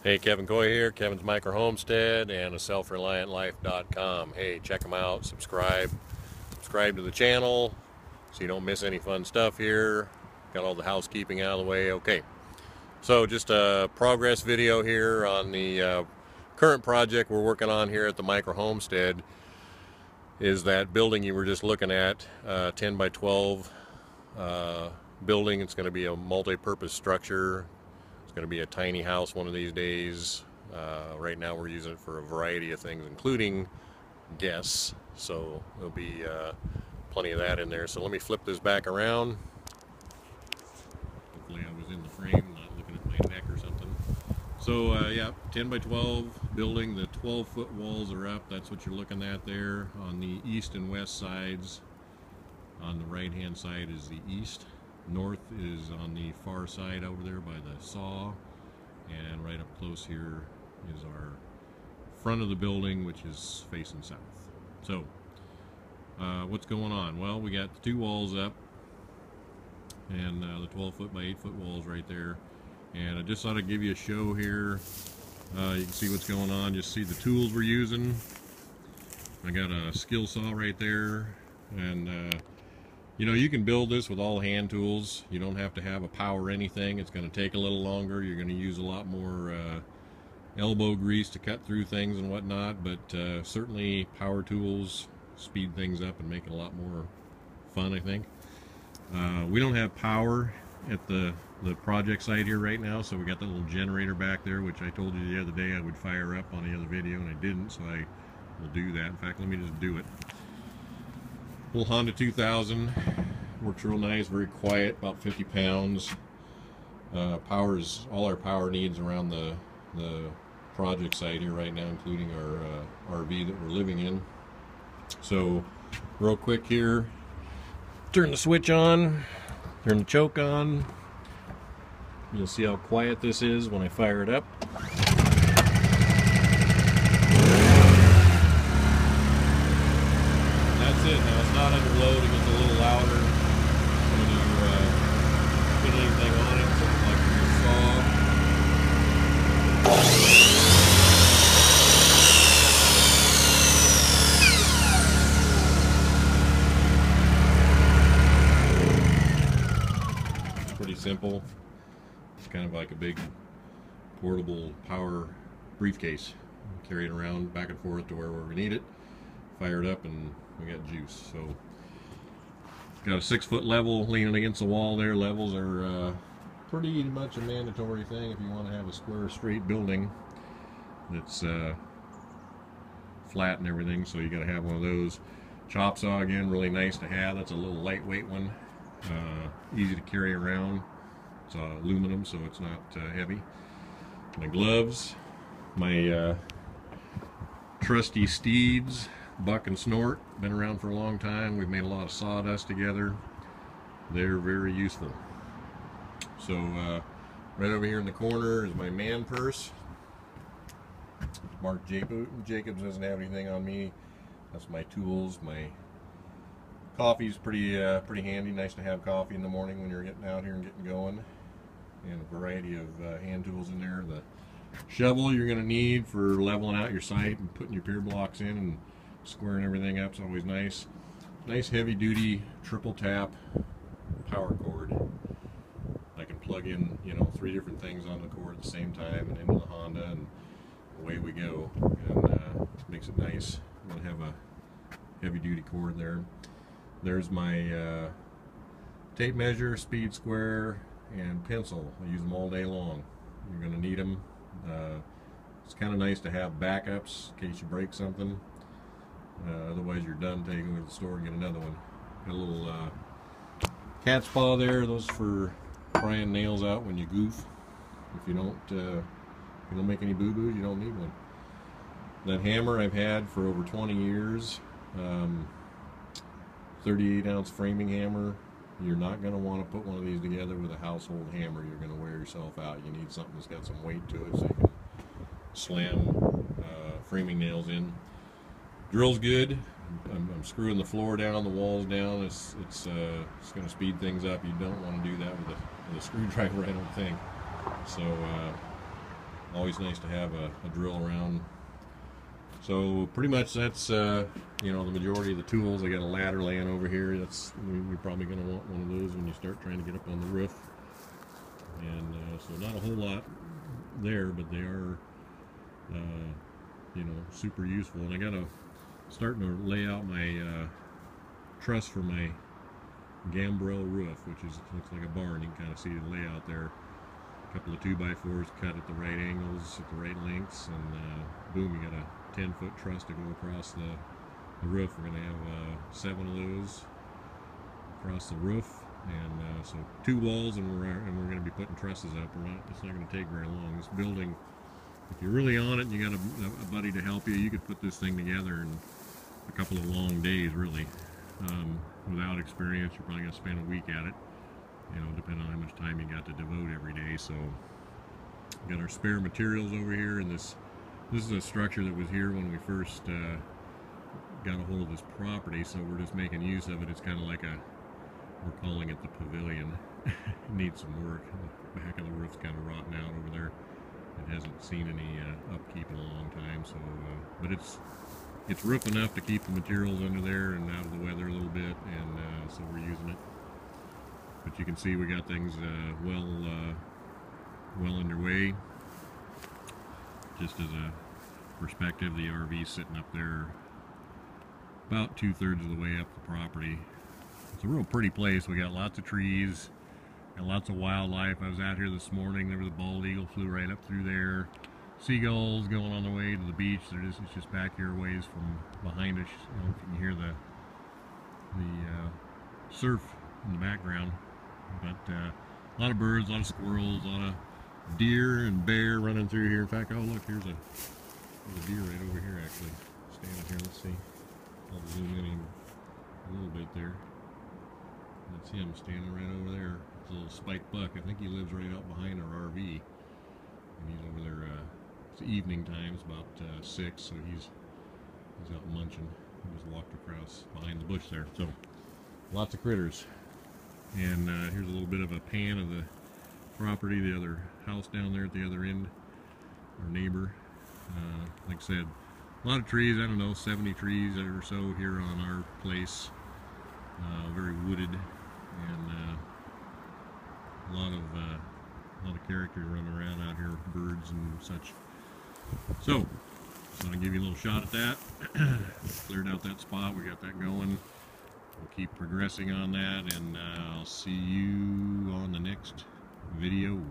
Hey, Kevin Coy here, Kevin's Micro Homestead and a self-reliantlife.com. Hey, check them out, subscribe to the channel so you don't miss any fun stuff here. Got all the housekeeping out of the way. Okay, so just a progress video here on the current project we're working on here at the Micro Homestead. Is that building you were just looking at, 10 by 12 building. It's going to be a multi-purpose structure. Going to be a tiny house one of these days. Right now we're using it for a variety of things, including guests, so there'll be plenty of that in there. So let me flip this back around. Hopefully I was in the frame, not looking at my neck or something. So yeah, 10 by 12 building. The 12-foot walls are up. That's what you're looking at there on the east and west sides. On the right hand side is the east. North is on the far side over there by the saw, and right up close here is our front of the building, which is facing south. So what's going on? Well, we got the two walls up and the 12-foot by 8-foot walls right there, and I just thought I'd give you a show here. You can see what's going on. Just see the tools we're using. I got a skill saw right there, and you know, you can build this with all hand tools. You don't have to have a power anything. It's going to take a little longer. You're going to use a lot more elbow grease to cut through things and whatnot, but certainly power tools speed things up and make it a lot more fun, I think. We don't have power at the project site here right now, so we got that little generator back there, which I told you the other day I would fire up on the other video, and I didn't, so I will do that. In fact, let me just do it. Little Honda 2000, works real nice, very quiet, about 50 pounds. Powers all our power needs around the project site here right now, including our RV that we're living in. So real quick here, turn the switch on, turn the choke on. You'll see how quiet this is when I fire it up. That's it. Now it's not under load. It gets a little louder when you put anything on it, something like your saw. It's pretty simple. It's kind of like a big portable power briefcase. Carry it around back and forth to wherever we need it. Fire it up and we got juice. So got a 6-foot level leaning against the wall there. Levels are pretty much a mandatory thing if you want to have a square, straight building that's flat and everything, so you got to have one of those. Chop saw, again, really nice to have. That's a little lightweight one, easy to carry around. It's aluminum, so it's not heavy. My gloves, my trusty Steeds Buck and Snort, been around for a long time. We've made a lot of sawdust together. They're very useful. So right over here in the corner is my man purse. Mark Jacobs doesn't have anything on me. That's my tools. My coffee's pretty handy. Nice to have coffee in the morning when you're getting out here and getting going. And a variety of hand tools in there. The shovel you're going to need for leveling out your site and putting your pier blocks in and squaring everything up is always nice. Nice heavy duty triple tap power cord. I can plug in, you know, 3 different things on the cord at the same time and into the Honda, and away we go. And makes it nice. I'm going to have a heavy duty cord there. There's my tape measure, speed square, and pencil. I use them all day long. You're going to need them. It's kind of nice to have backups in case you break something. Otherwise you're done taking it to the store and get another one. Got a little cat's paw there. Those for prying nails out when you goof. If you don't make any boo-boos, you don't need one. That hammer I've had for over 20 years. 38-ounce framing hammer. You're not going to want to put one of these together with a household hammer. You're going to wear yourself out. You need something that's got some weight to it so you can slam framing nails in. Drill's good. I'm screwing the floor down, the walls down. It's going to speed things up. You don't want to do that with a screwdriver, I don't think. So Always nice to have a drill around. So pretty much that's you know, the majority of the tools. I got a ladder laying over here. You're probably going to want one of those when you start trying to get up on the roof. And so not a whole lot there, but they are you know, super useful. And I got starting to lay out my truss for my gambrel roof, which looks like a barn. You can kind of see the layout there. A couple of 2x4s cut at the right angles, at the right lengths, and boom, you got a 10-foot truss to go across the roof. We're going to have 7 of those across the roof, and so 2 walls, and we're going to be putting trusses up. It's not going to take very long. This building, if you're really on it and you got a buddy to help you, you could put this thing together in a couple of long days, really. Without experience, you're probably going to spend a week at it, you know, depending on how much time you got to devote every day. So we got our spare materials over here, and this is a structure that was here when we first got a hold of this property, so we're just making use of it. It's kind of like we're calling it the pavilion. It needs some work. The back of the roof's kind of rotten out over there. It hasn't seen any upkeep in a long time, so but it's roof enough to keep the materials under there and out of the weather a little bit, and so we're using it. But you can see we got things well underway. Just as a perspective, the RV's sitting up there about 2/3 of the way up the property. It's a real pretty place. We got lots of trees, got lots of wildlife. I was out here this morning. There was a bald eagle, flew right up through there. Seagulls going on their way to the beach. It's just back here ways from behind us. I don't know if you can hear the surf in the background. But a lot of birds, a lot of squirrels, a lot of deer and bear running through here. In fact, oh look, there's a deer right over here actually, standing here. Let's see. I'll zoom in a little bit there. That's him standing right over there. It's a little spiked buck. I think he lives right out behind our RV. And he's over there, it's evening time, it's about 6, so he's out munching. He just walked across behind the bush there. So, lots of critters. And here's a little bit of a pan of the property, the other house down there at the other end, our neighbor. Like I said, a lot of trees, I don't know, 70 trees or so here on our place. Very wooded, and a lot of characters running around out here, birds and such. So I'll give you a little shot at that. Cleared out that spot, we got that going. We'll keep progressing on that, and I'll see you on the next video.